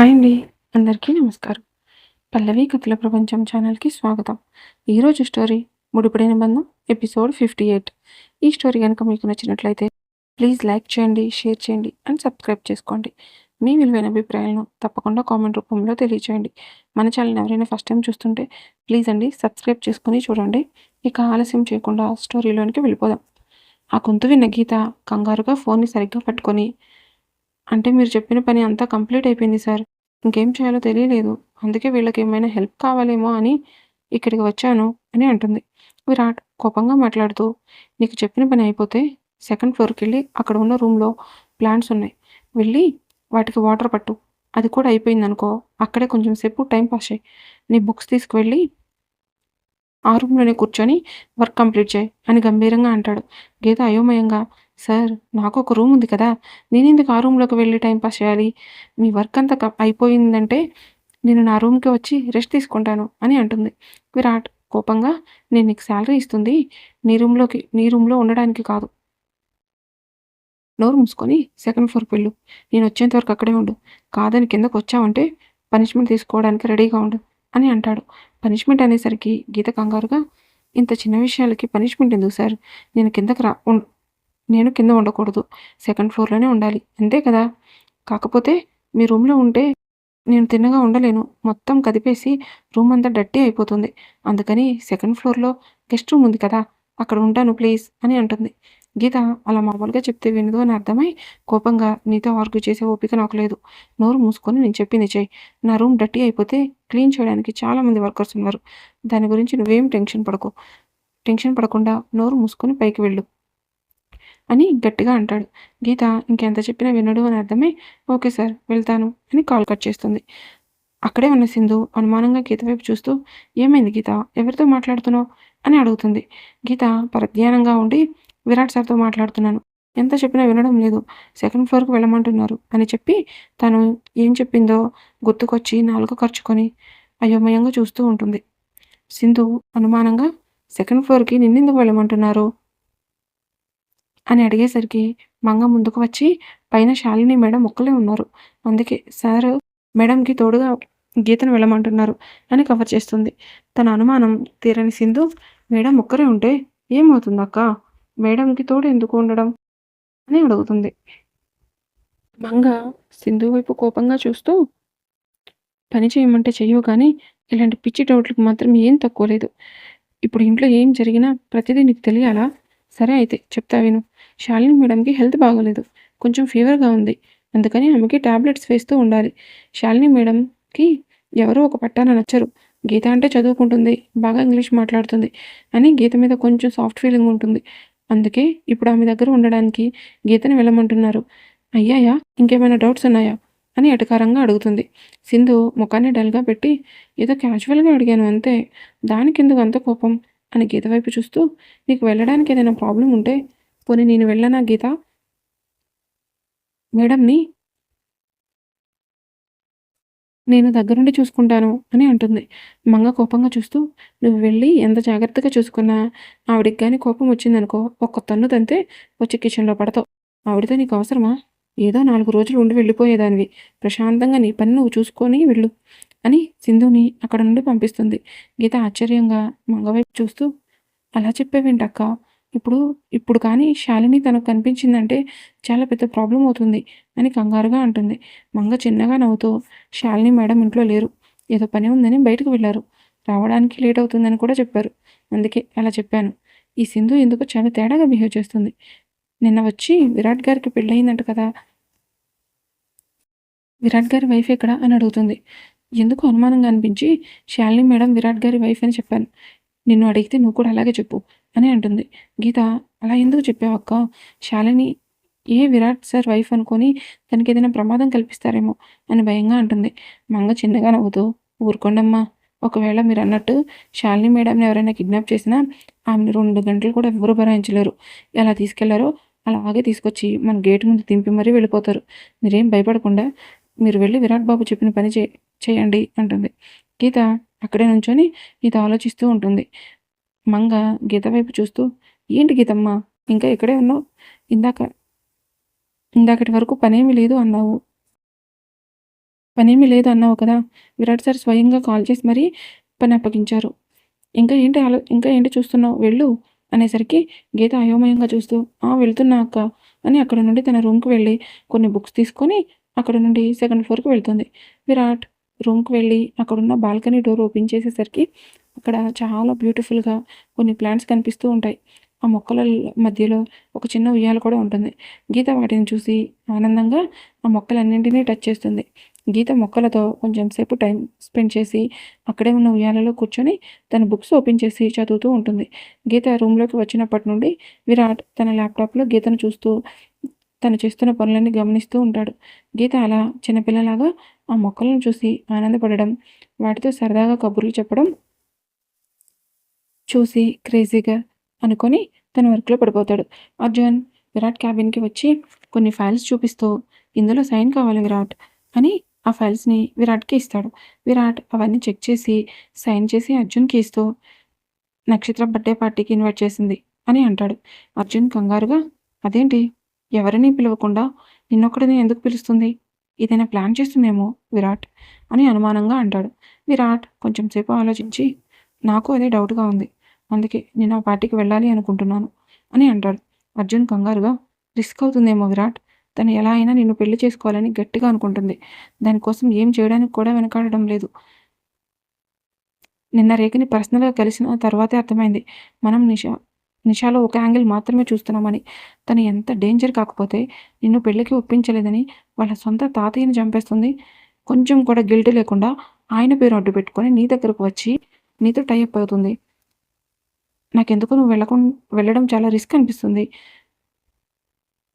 Hi అండి. అందరికీ నమస్కారం. 'పల్లవి కథల ప్రపంచం' ఛానల్‌కి స్వాగతం. ఈరోజు స్టోరీ 'ముడిపడిన బంధం' ఎపిసోడ్ 58. ఈ స్టోరీ గనుక మీకు నచ్చినట్లయితే ప్లీజ్ లైక్ చేయండి, షేర్ చేయండి అండ్ సబ్స్క్రైబ్ చేసుకోండి. మీ విలువైన అభిప్రాయాలను తప్పకుండా కామెంట్ రూపంలో తెలియచేయండి. మన ఛానల్‌ని ఎవరైనా ఫస్ట్ టైమ్ చూస్తుంటే ప్లీజ్ అండి సబ్స్క్రైబ్ చేసుకొని చూడండి. ఇక ఆలస్యం చేయకుండా స్టోరీలోనికి వెళ్ళిపోదాం. ఆ గొంతు విన్న గీత కంగారుగా ఫోన్‌ని సరిగ్గా పట్టుకొని, అంటే మీరు చెప్పిన పని అంతా కంప్లీట్ అయిపోయింది సార్. ఇంకేం చేయాలో తెలియలేదు. అందుకే వీళ్ళకేమైనా హెల్ప్ కావాలేమో అని ఇక్కడికి వచ్చాను అని అంటుంది. విరాట్ కోపంగా మాట్లాడుతూ, నీకు చెప్పిన పని అయిపోతే సెకండ్ ఫ్లోర్‌కెళ్ళి అక్కడ ఉన్న రూమ్‌లో ప్లాంట్స్ ఉన్నాయి. వెళ్ళి వాటికి వాటర్ పట్టు. అది కూడా అయిపోయిందనుకో, అక్కడే కొంచెం సేపు టైం పాస్ చెయి. నీ బుక్స్ తీసుకువెళ్ళి ఆ రూమ్‌లోనే కూర్చొని వర్క్ కంప్లీట్ చేయి అని గంభీరంగా అంటాడు. గీత అయోమయంగా, సార్ నాకు ఒక రూమ్ ఉంది కదా! నేనెందుకు ఆ రూమ్‌లోకి వెళ్లి టైమ్ పాస్ చేయాలి? మీ వర్క్ అంతా అయిపోయిందంటే నేను నా రూమ్‌కి వచ్చి రెస్ట్ తీసుకుంటాను అని అంటుంది. విరాట్ కోపంగా, నేను నీకు సాలరీ ఇస్తుంది నీ రూమ్‌లో ఉండడానికి కాదు. నోరు మూసుకొని సెకండ్ ఫ్లోర్‌కి వెళ్ళు. నేనొచ్చేంత వరకు అక్కడే ఉండు. కాదని కిందకొచ్చావంటే పనిష్మెంట్ తీసుకోవడానికి రెడీగా ఉండు అని అంటాడు. పనిష్మెంట్ అనేసరికి గీత కంగారుగా, ఇంత చిన్న విషయాలకి పనిష్మెంట్ ఎందుకు సార్? నేను కిందకి రా ఉన్ నేను కింద ఉండకూడదు. సెకండ్ ఫ్లోర్‌లోనే ఉండాలి. అంతే కదా! కాకపోతే మీ రూమ్‌లో ఉంటే నేను తిన్నగా ఉండలేను. మొత్తం కదిపేసి రూమ్ అంతా డర్టీ అయిపోతుంది. అందుకని సెకండ్ ఫ్లోర్‌లో గెస్ట్ రూమ్ ఉంది కదా! అక్కడ ఉంటాను ప్లీజ్ అని అంటుంది. గీత అలా మామూలుగా చెప్తే వినదు అని అర్థమై కోపంగా, నీతో ఆర్గ్యూ చేసే ఓపిక నాకు లేదు. నోరు మూసుకొని నేను చెప్పింది చెయ్యి. నా రూమ్ డర్టీ అయిపోతే క్లీన్ చేయడానికి చాలామంది వర్కర్స్ ఉన్నారు. దాని గురించి నువ్వేం టెన్షన్ పడకు. టెన్షన్ పడకుండా నోరు మూసుకొని పైకి వెళ్ళు అని గట్టిగా అంటాడు. గీత ఇంకెంత చెప్పినా వినడు అని అర్థమై, ఓకే సార్ వెళ్తాను అని కాల్ కట్ చేస్తుంది. అక్కడే ఉన్న సింధు అనుమానంగా గీత వైపు చూస్తూ, ఏమైంది గీత? ఎవరితో మాట్లాడుతున్నావు అని అడుగుతుంది. గీత పరధ్యానంగా ఉండి, విరాట్ సార్తో మాట్లాడుతున్నాను. ఎంత చెప్పినా వినడం లేదు. సెకండ్ ఫ్లోర్‌కి వెళ్ళమంటున్నారు అని చెప్పి తను ఏం చెప్పిందో గుర్తుకొచ్చి నాలుక ఖర్చుకొని అయోమయంగా చూస్తూ ఉంటుంది. సింధు అనుమానంగా, సెకండ్ ఫ్లోర్‌కి నిన్నెందుకు వెళ్ళమంటున్నారు అని అడిగేసరికి మంగ ముందుకు వచ్చి, పైన శాలిని మేడం ఒక్కలే ఉన్నారు. అందుకే సారు మేడంకి తోడుగా గీతను వెళ్ళమంటున్నారు అని కవర్ చేస్తుంది. తన అనుమానం తీరని సింధు, మేడం ఒక్కరే ఉంటే ఏమవుతుందక్క? మేడంకి తోడు ఎందుకు ఉండడం అని అడుగుతుంది. మంగ సింధు వైపు కోపంగా చూస్తూ, పని చేయమంటే చెయ్యవు కానీ ఇలాంటి పిచ్చి డౌట్‌లకి మాత్రం ఏం తక్కువ లేదు. ఇప్పుడు ఇంట్లో ఏం జరిగినా ప్రతిదీ నీకు తెలియాలా? సరే అయితే చెప్తా విను. శాలిని మేడంకి హెల్త్ బాగోలేదు. కొంచెం ఫీవర్‌గా ఉంది. అందుకని ఆమెకి టాబ్లెట్స్ వేస్తూ ఉండాలి. శాలిని మేడంకి ఎవరో ఒక పట్టాన నచ్చరు. గీత అంటే చదువుకుంటుంది, బాగా ఇంగ్లీష్ మాట్లాడుతుంది అని గీత మీద కొంచెం సాఫ్ట్ ఫీలింగ్ ఉంటుంది. అందుకే ఇప్పుడు ఆమె దగ్గర ఉండడానికి గీతని వెళ్ళమంటున్నారు. అయ్యాయా? ఇంకేమైనా డౌట్స్ ఉన్నాయా? అని ఎటకారంగా అడుగుతుంది. సింధు ముఖాన్ని డల్‌గా పెట్టి, ఏదో క్యాజువల్‌గా అడిగాను అంతే. దానికెందుకు అంత కోపం అని గీత వైపు చూస్తూ, నీకు వెళ్ళడానికి ఏదైనా ప్రాబ్లమ్ ఉంటే పోనీ నేను వెళ్ళనా గీత? మేడంని నేను దగ్గరుండి చూసుకుంటాను అని అంటుంది. మంగ కోపంగా చూస్తూ, నువ్వు వెళ్ళి ఎంత జాగ్రత్తగా చూసుకున్నా ఆవిడకి గాని కోపం వచ్చిందనుకో, ఒక్క తన్ను తంతే వచ్చి కిచెన్‌లో పడతావు. ఆవిడతో నీకు అవసరమా? ఏదో 4 రోజులు ఉండి వెళ్ళిపోయేదానివి. ప్రశాంతంగా నీ పని నువ్వు చూసుకొని వెళ్ళు అని సింధుని అక్కడ నుండి పంపిస్తుంది. గీత ఆశ్చర్యంగా మంగ వైపు చూస్తూ, అలా చెప్పావేంటక్క? ఇప్పుడు ఇప్పుడు కానీ శాలిని తనకు కనిపించిందంటే చాలా పెద్ద ప్రాబ్లమ్ అవుతుంది అని కంగారుగా అంటుంది. మంగ చిన్నగా నవ్వుతూ, శాలిని మేడం ఇంట్లో లేరు. ఏదో పని ఉందని బయటకు వెళ్లారు. రావడానికి లేట్ అవుతుందని కూడా చెప్పారు. అందుకే అలా చెప్పాను. ఈ సింధు ఎందుకో చాలా తేడాగా బిహేవ్ చేస్తుంది. నిన్న వచ్చి విరాట్ గారికి పెళ్ళయిందంట కదా! విరాట్ గారి వైఫ్ ఎక్కడ అని అడుగుతుంది. ఎందుకో అనుమానంగా అనిపించి శాలిని మేడం విరాట్ గారి వైఫ్ అని చెప్పాను. నిన్ను అడిగితే నువ్వు కూడా అలాగే చెప్పు అని అంటుంది. గీత, అలా ఎందుకు చెప్పావక్క? శాలిని విరాట్ సార్ వైఫ్ అనుకోని తనకేదైనా ప్రమాదం కల్పిస్తారేమో అని భయంగా అంటుంది. మంగ చిన్నగా నవ్వుతూ, ఊరుకోండమ్మా. ఒకవేళ మీరన్నట్టు శాలిని మేడంని ఎవరైనా కిడ్నాప్ చేసినా ఆమెను 2 గంటలు కూడా ఎవ్వరూ భరాయించలేరు. ఎలా తీసుకెళ్లారో అలాగే తీసుకొచ్చి మన గేటు ముందు దింపి మరీ వెళ్ళిపోతారు. మీరేం భయపడకుండా మీరు వెళ్ళి విరాట్ బాబు చెప్పిన పని చేయండి అంటుంది. గీత అక్కడే నుంచొని ఇది ఆలోచిస్తూ ఉంటుంది. మంగ గీత వైపు చూస్తూ, ఏంటి గీతమ్మా ఇంకా ఇక్కడే ఉన్నావు? ఇందాక ఇందాకటి వరకు పనేమీ లేదు అన్నావు. పనేమీ లేదు అన్నావు కదా! విరాట్ సార్ స్వయంగా కాల్ చేసి మరీ పని అప్పగించారు. ఇంకా ఏంటి చూస్తున్నావు వెళ్ళు అనేసరికి గీత అయోమయంగా చూస్తూ వెళ్తున్నా అక్క అని అక్కడి నుండి తన రూమ్‌కి వెళ్ళి కొన్ని బుక్స్ తీసుకొని అక్కడి నుండి సెకండ్ ఫ్లోర్‌కి వెళ్తుంది. విరాట్ రూమ్‌కి వెళ్ళి అక్కడున్న బాల్కనీ డోర్ ఓపెన్ చేసేసరికి అక్కడ చాలా బ్యూటిఫుల్‌గా కొన్ని ప్లాంట్స్ కనిపిస్తూ ఉంటాయి. ఆ మొక్కల మధ్యలో ఒక చిన్న ఉయ్యాల కూడా ఉంటుంది. గీత వాటిని చూసి ఆనందంగా ఆ మొక్కలన్నింటినీ టచ్ చేస్తుంది. గీత మొక్కలతో కొంచెం సేపు టైం స్పెండ్ చేసి అక్కడే ఉన్న ఉయ్యాలలో కూర్చొని తన బుక్స్ ఓపెన్ చేసి చదువుతూ ఉంటుంది. గీత రూమ్‌లోకి వచ్చినప్పటి నుండి విరాట్ తన ల్యాప్‌టాప్‌లో గీతను చూస్తూ తను చేస్తున్న పనులన్నీ గమనిస్తూ ఉంటాడు. గీత అలా చిన్నపిల్లలాగా ఆ మొక్కలను చూసి ఆనందపడడం, వాటితో సరదాగా కబుర్లు చెప్పడం చూసి క్రేజీగా అనుకొని తన వర్క్‌లో పడిపోతాడు. అర్జున్ విరాట్ క్యాబిన్‌కి వచ్చి కొన్ని ఫైల్స్ చూపిస్తూ, "ఇందులో సైన్ కావాలి విరాట్" అని ఆ ఫైల్స్‌ని విరాట్‌కి ఇస్తాడు. విరాట్ అవన్నీ చెక్ చేసి, సైన్ చేసి అర్జున్‌కి ఇస్తూ, "నక్షత్ర బర్త్‌డే పార్టీకి ఇన్వైట్ చేసింది" అని అంటాడు. అర్జున్ కంగారుగా, "అదేంటి? ఎవరిని పిలవకుండా నిన్నొక్కడినే ఎందుకు పిలుస్తుంది? ఏదైనా ప్లాన్ చేస్తుందేమో విరాట్" అని అనుమానంగా అంటాడు. విరాట్ కొంచెం సేపు ఆలోచించి, "నాకు అదే డౌట్‌గా ఉంది. అందుకే నేను ఆ పార్టీకి వెళ్ళాలి అనుకుంటున్నాను" అని అంటాడు. అర్జున్ కంగారుగా, "రిస్క్ అవుతుందేమో విరాట్. తను ఎలా అయినా నిన్ను పెళ్లి చేసుకోవాలని గట్టిగా అనుకుంటుంది. దానికోసం ఏం చేయడానికి కూడా వెనకాడడం లేదు. నిన్న రేఖని పర్సనల్‌గా కలిసిన తర్వాతే అర్థమైంది. మనం నిషాలో ఒక యాంగిల్ మాత్రమే చూస్తున్నామని. తను ఎంత డేంజర్ కాకపోతే నిన్ను పెళ్ళికి ఒప్పించలేదని వాళ్ళ సొంత తాతయ్యని చంపేస్తుంది. కొంచెం కూడా గిల్ట్ లేకుండా ఆయన పేరు అడ్డు పెట్టుకొని నీ దగ్గరకు వచ్చి నీతో టై అప్ అవుతుంది. నాకెందుకో నువ్వు వెళ్ళడం చాలా రిస్క్ అనిపిస్తుంది.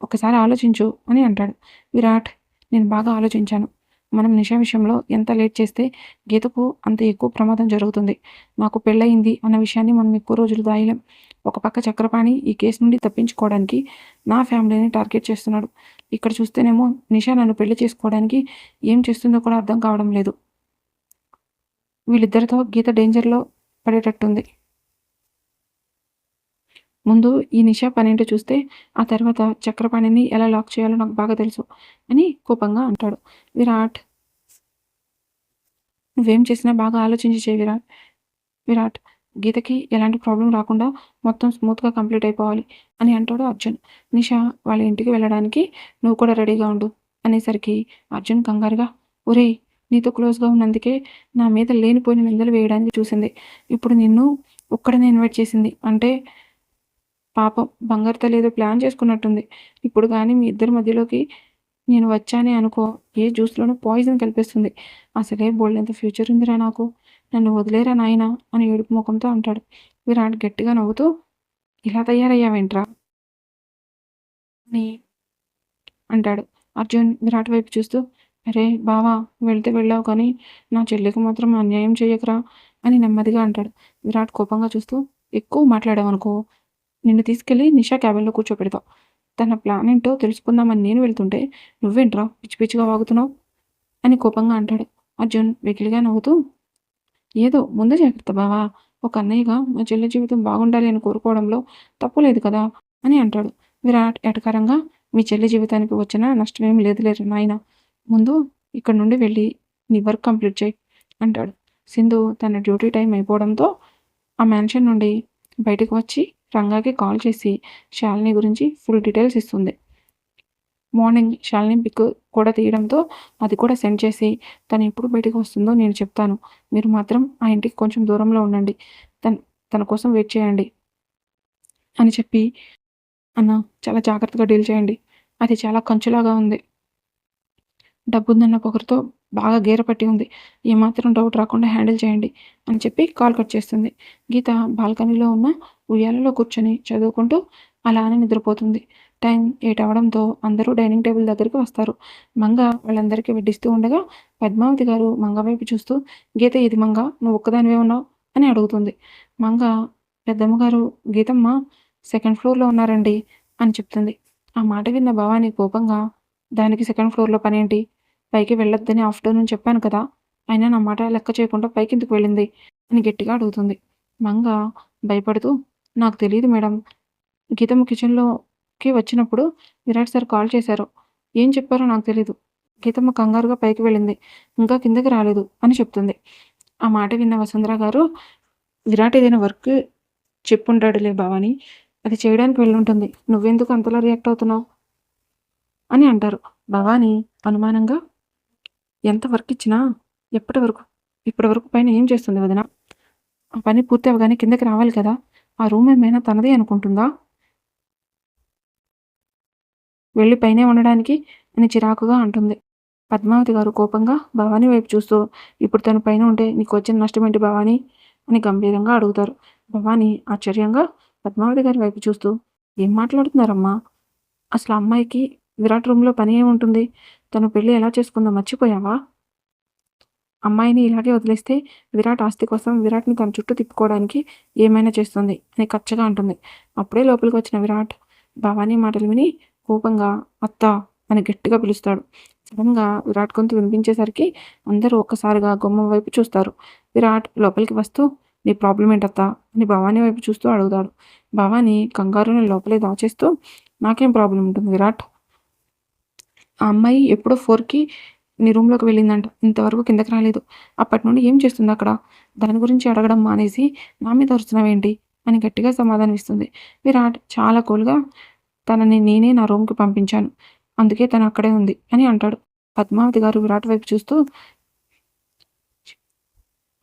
ఒకసారి ఆలోచించు" అని అంటాడు. విరాట్, "నేను బాగా ఆలోచించాను. మనం నిషా విషయంలో ఎంత లేట్ చేస్తే గీతకు అంత ఎక్కువ ప్రమాదం జరుగుతుంది. నాకు పెళ్ళయింది అన్న విషయాన్ని మనం ఎక్కువ రోజులు దాయలేం. ఒక పక్క చక్రపాణి ఈ కేసు నుండి తప్పించుకోవడానికి నా ఫ్యామిలీని టార్గెట్ చేస్తున్నాడు. ఇక్కడ చూస్తేనేమో నిషా నన్ను పెళ్లి చేసుకోవడానికి ఏం చేస్తుందో కూడా అర్థం కావడం లేదు. వీళ్ళిద్దరితో గీత డేంజర్‌లో పడేటట్టుంది. ముందు ఈ నిషా పనేంటో చూస్తే, ఆ తర్వాత చక్రపాణిని ఎలా లాక్ చేయాలో నాకు బాగా తెలుసు" అని కోపంగా అంటాడు. విరాట్, "నువ్వేం చేసినా బాగా ఆలోచించి చెయ్యి విరాట్. విరాట్, గీతకి ఎలాంటి ప్రాబ్లమ్ రాకుండా మొత్తం స్మూత్‌గా కంప్లీట్ అయిపోవాలి" అని అంటాడు అర్జున్. నిషా వాళ్ళ ఇంటికి వెళ్ళడానికి "నువ్వు కూడా రెడీగా ఉండు" అనేసరికి అర్జున్ కంగారుగా, "ఒరేయ్! నీతో క్లోజ్‌గా ఉన్నందుకే నా మీద లేనిపోని నిందలు వేయడానికి చూసింది. ఇప్పుడు నిన్ను ఒక్కడినే ఇన్వైట్ చేసింది. అంటే పాపం బంగారు తల్లి ఏదో ప్లాన్ చేసుకున్నట్టుంది. ఇప్పుడు గాని మీ ఇద్దరి మధ్యలోకి నేను వచ్చానే అనుకో, ఏ జ్యూస్‌లోనో పాయిజన్ కలిపేస్తుంది. అసలే బోలెడంత ఫ్యూచర్ ఉందిరా నాకు. నన్ను వదిలేయరా నాయనా" అని ఏడుపు మొఖంతో అంటాడు. విరాట్ గట్టిగా నవ్వుతూ, "ఇలా తయారయ్యావేంట్రా" అని అంటాడు. అర్జున్ విరాట్ వైపు చూస్తూ, "అరే బావా! వెళ్తే వెళ్ళావు కానీ నా చెల్లికి మాత్రం అన్యాయం చెయ్యకురా" అని నెమ్మదిగా అంటాడు. విరాట్ కోపంగా చూస్తూ, "ఎక్కువ మాట్లాడావనుకో నిన్ను తీసుకెళ్ళి నిషా క్యాబిన్‌లో కూర్చోపెడతా. తన ప్లానేంటో తెలుసుకుందామని నేను వెళ్తుంటే నువ్వేంట్రా పిచ్చి పిచ్చిగా వాగుతున్నావు" అని కోపంగా అంటాడు. అర్జున్ వెకిలిగా నవ్వుతూ, "ఏదో ముందు జాగ్రత్త బావా! ఒక అన్నయ్యగా మా చెల్లి జీవితం బాగుండాలి అని కోరుకోవడంలో తప్పు లేదు కదా" అని అంటాడు. విరాట్ ఎటకారంగా, "మీ చెల్లి జీవితానికి వచ్చిన నష్టమేం లేదులేరా నాయనా. ముందు ఇక్కడి నుండి వెళ్ళి నీ వర్క్ కంప్లీట్ చెయ్" అంటాడు. సింధు తన డ్యూటీ టైం అయిపోవడంతో ఆ మ్యాన్షన్ నుండి బయటకు వచ్చి రంగాకి కాల్ చేసి శాలిని గురించి ఫుల్ డీటెయిల్స్ ఇస్తుంది. మార్నింగ్ శాలిని పిక్ కూడా తీయడంతో అది కూడా సెండ్ చేసి, "తను ఎప్పుడు బయటకు వస్తుందో నేను చెప్తాను. మీరు మాత్రం ఆ ఇంటికి కొంచెం దూరంలో ఉండండి. తన్ తన కోసం వెయిట్ చేయండి" అని చెప్పి, "అన్న చాలా జాగ్రత్తగా డీల్ చేయండి. అది చాలా కంచులాగా ఉంది. డబ్బుందన్న పొగరుతో బాగా గేర పట్టి ఉంది. ఏమాత్రం డౌట్ రాకుండా హ్యాండిల్ చేయండి" అని చెప్పి కాల్ కట్ చేస్తుంది. గీత బాల్కనీలో ఉన్న ఉయ్యాలలో కూర్చొని చదువుకుంటూ అలానే నిద్రపోతుంది. టైం 8 అవ్వడంతో అందరూ డైనింగ్ టేబుల్ దగ్గరికి వస్తారు. మంగ వాళ్ళందరికీ వడ్డిస్తూ ఉండగా పద్మావతి గారు మంగ వైపు చూస్తూ, "గీత ఏది మంగ? నువ్వు ఒక్కదానివే ఉన్నావు" అని అడుగుతుంది. మంగ, "పెద్దమ్మగారు గీతమ్మ సెకండ్ ఫ్లోర్‌లో ఉన్నారండి" అని చెప్తుంది. ఆ మాట విన్న భవాని కోపంగా, "దానికి సెకండ్ ఫ్లోర్‌లో పనేంటి? పైకి వెళ్ళొద్దని ఆఫ్టర్‌నూన్ చెప్పాను కదా! అయినా నా మాట లెక్క చేయకుండా పైకెందుకు వెళ్ళింది" అని గట్టిగా అడుగుతుంది. మంగ భయపడుతూ, "నాకు తెలీదు మేడం. గీతమ్మ కిచెన్‌లోకి వచ్చినప్పుడు విరాట్ సార్ కాల్ చేశారు. ఏం చెప్పారో నాకు తెలీదు. గీతమ్మ కంగారుగా పైకి వెళ్ళింది. ఇంకా కిందకి రాలేదు అని చెప్తుంది. ఆ మాట విన్న వసుంధర గారు, విరాట్ ఏదైనా వర్క్ చెప్పుంటాడులే భవాని. అది చేయడానికి వెళ్ళుంటుంది. నువ్వెందుకు అంతలా రియాక్ట్ అవుతున్నావు అని అంటారు. భవాని అనుమానంగా, ఎంత వర్క్ ఇచ్చినా ఎప్పటి వరకు ఇప్పటి వరకు పైన ఏం చేస్తుంది వదిన? ఆ పని పూర్తి అవ్వగానే కిందకి రావాలి కదా! ఆ రూమ్ ఏమైనా తనదే అనుకుంటుందా? వెళ్ళి పైనే ఉండడానికి అని చిరాకుగా అంటుంది. పద్మావతి గారు కోపంగా భవానీ వైపు చూస్తూ, ఇప్పుడు తను పైన ఉంటే నీకు వచ్చిన నష్టం ఏంటి భవానీ అని గంభీరంగా అడుగుతారు. భవానీ ఆశ్చర్యంగా పద్మావతి గారి వైపు చూస్తూ, ఏం మాట్లాడుతున్నారమ్మా? అసలు అమ్మాయికి విరాట్ రూమ్లో పని ఏముంటుంది? తను పెళ్లి ఎలా చేసుకుందో మర్చిపోయావా? అమ్మాయిని ఇలాగే వదిలేస్తే విరాట్ ఆస్తి కోసం విరాట్ని తన చుట్టూ తిప్పుకోవడానికి ఏమైనా చేస్తుంది అని కచ్చగా అంటుంది. అప్పుడే లోపలికి వచ్చిన విరాట్ భవానీ మాటలు విని కోపంగా అత్త అని గట్టిగా పిలుస్తాడు. సడన్గా విరాట్ గొంతు వినిపించేసరికి అందరూ ఒక్కసారిగా గుమ్మం వైపు చూస్తారు. విరాట్ లోపలికి వస్తూ, నీ ప్రాబ్లం ఏంటత్తా అని భవానీ వైపు చూస్తూ అడుగుతాడు. భవానీ కంగారుని లోపలే దాచేస్తూ, నాకేం ప్రాబ్లం ఉంటుంది విరాట్? ఆ అమ్మాయి ఎప్పుడో 4కి నీ రూమ్లోకి వెళ్ళిందంట. ఇంతవరకు కిందకి రాలేదు. అప్పటి నుండి ఏం చేస్తుంది అక్కడ? దాని గురించి అడగడం మానేసి నా మీద అరుస్తున్నావేంటి అని గట్టిగా సమాధానం ఇస్తుంది. విరాట్ చాలా కూల్గా, తనని నేనే నా రూమ్కి పంపించాను, అందుకే తను అక్కడే ఉంది అని అంటాడు. పద్మావతి గారు విరాట్ వైపు చూస్తూ,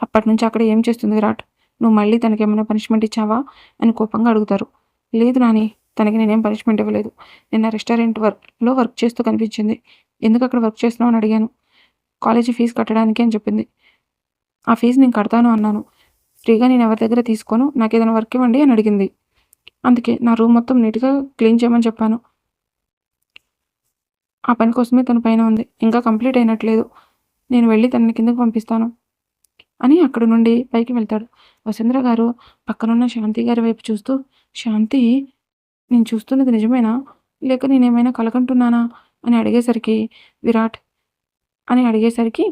అప్పటి నుంచి అక్కడ ఏం చేస్తుంది విరాట్? నువ్వు మళ్ళీ తనకేమైనా పనిష్మెంట్ ఇచ్చావా అని కోపంగా అడుగుతారు. లేదు నాని, తనకి నేనేం పనిష్మెంట్ ఇవ్వలేదు. నిన్న రెస్టారెంట్ వర్క్ చేస్తూ కనిపించింది. ఎందుకు అక్కడ వర్క్ చేస్తున్నావు అని అడిగాను. కాలేజీ ఫీజు కట్టడానికి అని చెప్పింది. ఆ ఫీజు నేను కడతాను అన్నాను. ఫ్రీగా నేను ఎవరి దగ్గర తీసుకోను, నాకు ఏదైనా వర్క్ ఇవ్వండి అని అడిగింది. అందుకే నా రూమ్ మొత్తం నీట్గా క్లీన్ చేయమని చెప్పాను. ఆ పని కోసమే తన పైన ఉంది. ఇంకా కంప్లీట్ అయినట్లేదు. నేను వెళ్ళి తనని కిందకు పంపిస్తాను అని అక్కడి నుండి పైకి వెళ్తాడు. వసుంధర గారు పక్కనున్న శాంతి గారి వైపు చూస్తూ, శాంతి, నేను చూస్తున్నది నిజమేనా, లేక నేనేమైనా కలకంటున్నానా అని అడిగేసరికి విరాట్ అడిగేసరికి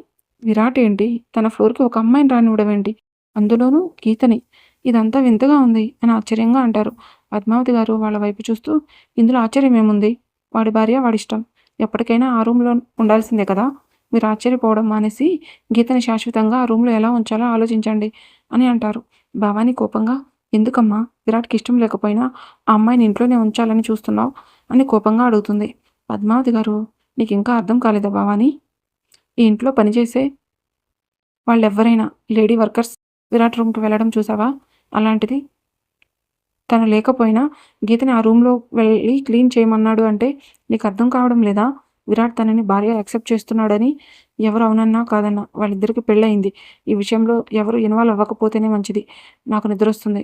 విరాట్ ఏంటి, తన ఫ్లోర్కి ఒక అమ్మాయిని రానివ్వడం ఏంటి, అందులోనూ గీతని, ఇదంతా వింతగా ఉంది అని ఆశ్చర్యంగా అంటారు. పద్మావతి గారు వాళ్ళ వైపు చూస్తూ, ఇందులో ఆశ్చర్యం ఏముంది? వాడి భార్య వాడిష్టం, ఎప్పటికైనా ఆ రూమ్లో ఉండాల్సిందే కదా. మీరు ఆశ్చర్యపోవడం మానేసి గీతని శాశ్వతంగా ఆ రూమ్లో ఎలా ఉంచాలో ఆలోచించండి అని అంటారు. భవానీ కోపంగా, ఎందుకమ్మా విరాట్కి ఇష్టం లేకపోయినా ఆ అమ్మాయిని ఇంట్లోనే ఉంచాలని చూస్తున్నావు అని కోపంగా అడుగుతుంది. పద్మావతి గారు, నీకు ఇంకా అర్థం కాలేదా భవానీ? ఈ ఇంట్లో పనిచేసే వాళ్ళెవ్వరైనా లేడీ వర్కర్స్ విరాట్ రూమ్కి వెళ్ళడం చూసావా? అలాంటిది తను లేకపోయినా గీతని ఆ రూమ్లో వెళ్ళి క్లీన్ చేయమన్నాడు అంటే నీకు అర్థం కావడం లేదా? విరాట్ తనని భార్య యాక్సెప్ట్ చేస్తున్నాడని. ఎవరు అవునన్నా కాదన్నా వాళ్ళిద్దరికి పెళ్ళయింది. ఈ విషయంలో ఎవరు ఇన్వాల్వ్ అవ్వకపోతేనే మంచిది. నాకు నిద్రొస్తుంది,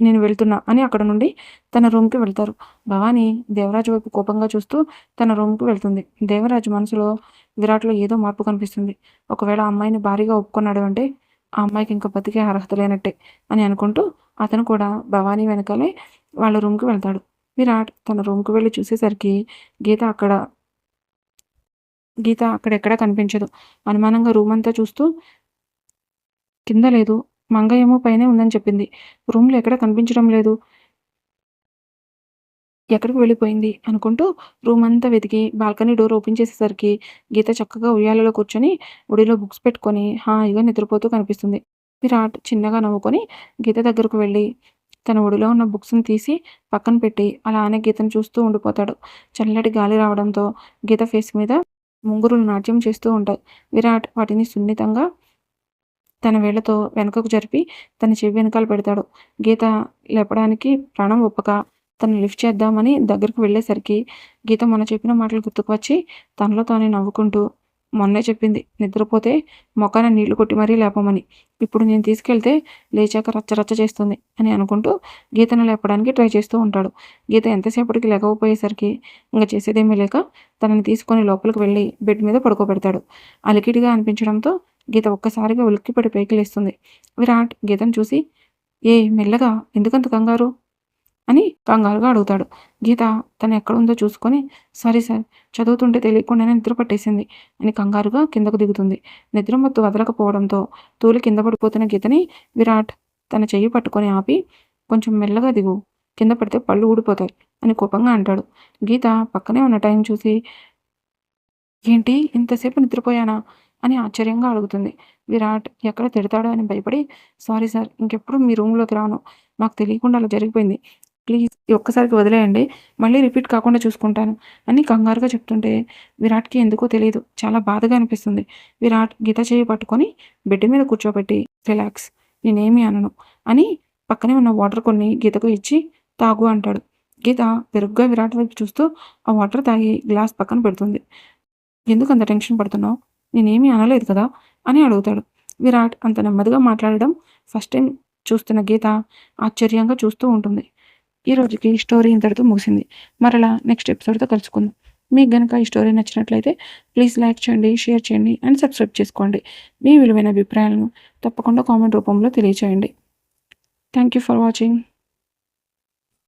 నేను వెళ్తున్నా అని అక్కడ నుండి తన రూమ్కి వెళ్తారు. భవానీ దేవరాజు వైపు కోపంగా చూస్తూ తన రూమ్కి వెళ్తుంది. దేవరాజు మనసులో విరాట్లో ఏదో మార్పు కనిపిస్తుంది. ఒకవేళ ఆ అమ్మాయిని భారీగా ఒప్పుకున్నాడు అంటే ఆ అమ్మాయికి ఇంకా బతికే అర్హత లేనట్టే అని అనుకుంటూ అతను కూడా భవానీ వెనకాలే వాళ్ళ రూమ్కి వెళ్తాడు. విరాట్ తన రూమ్కి వెళ్ళి చూసేసరికి గీత అక్కడ అక్కడెక్కడా కనిపించదు. అనుమానంగా రూమ్ అంతా చూస్తూ, కింద లేదు, మంగ ఏమో పైనే ఉందని చెప్పింది. రూమ్లో ఎక్కడ కనిపించడం లేదు, ఎక్కడికి వెళ్ళిపోయింది అనుకుంటూ రూమ్ అంతా వెతికి బాల్కనీ డోర్ ఓపెన్ చేసేసరికి గీత చక్కగా ఉయ్యాలలో కూర్చొని ఒడిలో బుక్స్ పెట్టుకొని హాయిగా నిద్రపోతూ కనిపిస్తుంది. విరాట్ చిన్నగా నవ్వుకొని గీత దగ్గరకు వెళ్ళి తన ఒడిలో ఉన్న బుక్స్ని తీసి పక్కన పెట్టి అలానే గీతను చూస్తూ ఉండిపోతాడు. చల్లటి గాలి రావడంతో గీత ఫేస్ మీద ముంగురులు నాట్యం చేస్తూ ఉంటాయి. విరాట్ వాటిని సున్నితంగా తన వేళ్లతో వెనుకకు జరిపి తన చెవి వెనకాల పెడతాడు. గీత లేపడానికి ప్రాణం ఒప్పక తను లిఫ్ట్ చేద్దామని దగ్గరకు వెళ్ళేసరికి గీత మొన్న చెప్పిన మాటలు గుర్తుకు వచ్చి తనలో తానే నవ్వుకుంటూ, మొన్నే చెప్పింది నిద్రపోతే మొఖాన నీళ్లు కొట్టి మరీ లేపమని, ఇప్పుడు నేను తీసుకెళ్తే లేచాక రచ్చరచ్చ చేస్తుంది అని అనుకుంటూ గీతను లేపడానికి ట్రై చేస్తూ ఉంటాడు. గీత ఎంతసేపటికి లేకపోయేసరికి ఇంకా చేసేదేమీ లేక తనని తీసుకొని లోపలికి వెళ్ళి బెడ్ మీద పడుకోబెడతాడు. అలికిడిగా అనిపించడంతో గీత ఒక్కసారిగా ఉలిక్కిపడి పైకి లేస్తుంది. విరాట్ గీతను చూసి, ఏ మెల్లగా, ఎందుకంత కంగారు అని కంగారుగా అడుగుతాడు. గీత తను ఎక్కడుందో చూసుకొని, సారీ సార్, చదువుతుంటే తెలియకుండానే నిద్ర పట్టేసింది అని కంగారుగా కిందకు దిగుతుంది. నిద్రమత్తు వదలకపోవడంతో తూలి కింద పడిపోతున్న గీతని విరాట్ తన చెయ్యి పట్టుకొని ఆపి, కొంచెం మెల్లగా దిగు, కింద పడితే పళ్ళు ఊడిపోతాయి అని కోపంగా అంటాడు. గీత పక్కనే ఉన్న టైం చూసి ఏంటి ఇంతసేపు నిద్రపోయానా అని ఆశ్చర్యంగా అడుగుతుంది. విరాట్ ఎక్కడ తిడతాడో అని భయపడి, సారీ సార్, ఇంకెప్పుడు మీ రూమ్లోకి రాను, నాకు తెలియకుండా అలా జరిగిపోయింది, ప్లీజ్ ఈ ఒక్కసారికి వదిలేయండి, మళ్ళీ రిపీట్ కాకుండా చూసుకుంటాను అని కంగారుగా చెప్తుంటే విరాట్కి ఎందుకో తెలియదు, చాలా బాధగా అనిపిస్తుంది. విరాట్ గీత చేయి పట్టుకొని బెడ్ మీద కూర్చోబెట్టి, రిలాక్స్, నేనేమీ అనను అని పక్కనే ఉన్న వాటర్ కొన్ని గీతకు ఇచ్చి తాగు అంటాడు. గీత పెరుగ్గా విరాట్ వైపు చూస్తూ ఆ వాటర్ తాగి గ్లాస్ పక్కన పెడుతుంది. ఎందుకంత టెన్షన్ పడుతున్నావు, నేనేమీ అనలేదు కదా అని అడుగుతాడు. విరాట్ అంత నెమ్మదిగా మాట్లాడడం ఫస్ట్ టైం చూస్తున్న గీత ఆశ్చర్యంగా చూస్తూ ఉంటుంది. ఈ రోజుకి స్టోరీ ఇంతటితో ముగిసింది. మరలా నెక్స్ట్ ఎపిసోడ్తో కలుసుకుందాం. మీకు గనుక ఈ స్టోరీ నచ్చినట్లయితే ప్లీజ్ లైక్ చేయండి, షేర్ చేయండి అండ్ సబ్స్క్రైబ్ చేసుకోండి. మీ విలువైన అభిప్రాయాలను తప్పకుండా కామెంట్ రూపంలో తెలియచేయండి. Thank you for watching.